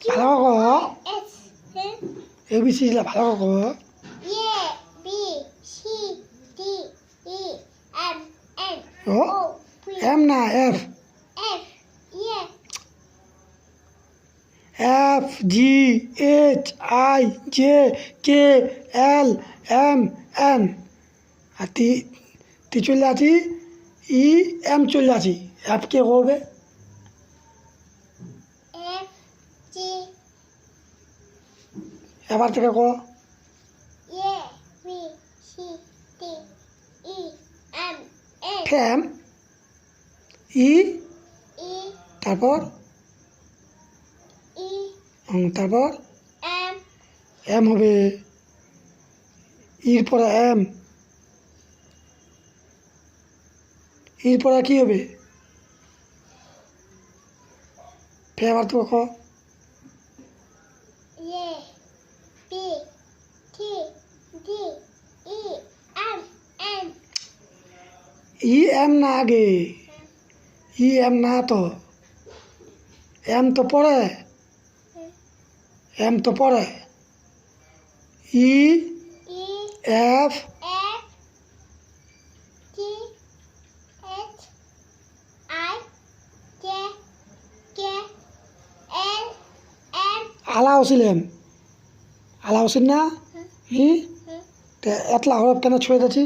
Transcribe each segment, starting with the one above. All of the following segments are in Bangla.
ভালো ক ABC ভালো ক ও এম না এফ FGHIJKLMN আর তি চলে আছি EM চলে আছি এফ কে হবে এবার থেকে ক ফ্যাম ই তারপর তারপর এম হবে ইর পরে এম ইর পরে কি হবে এবার তো ক EM না আগে EM না তো এম তো পরে এম তো পরে EF আলা হচ্ছিলেন আলা হচ্ছেন না এতলা হরফ কেন ছুঁয়ে যাচ্ছি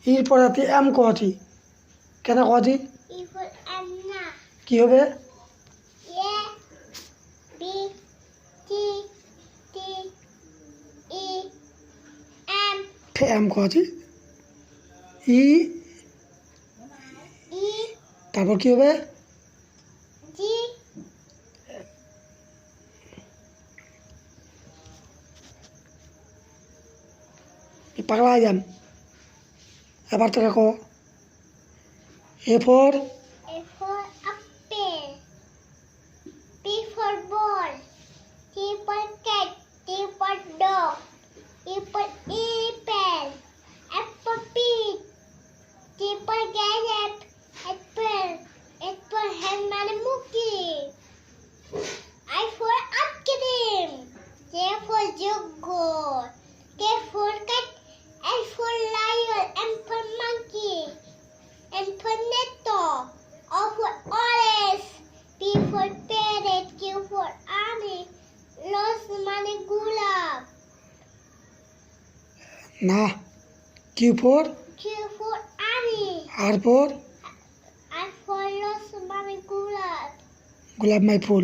ইর পরে এম কছি কেন কছি কি হবে এম কছি ই তারপর কি হবে পাগলা যান এবার তো দেখো A for apple, B for ball, C for cat, D for dog, E for elephant, F for pig, G for parrot, H for hen মানে মুরগি, I for ice cream, J for yogurt, K for cat, L for lion, M for monkey, N for nettle, O for orange, P for parrot, Q for army, rose মানে গোলাপ, না কি ফর Q for army, আর ফর R for rose মানে গোলাপ, গোলাপ মাই ফুল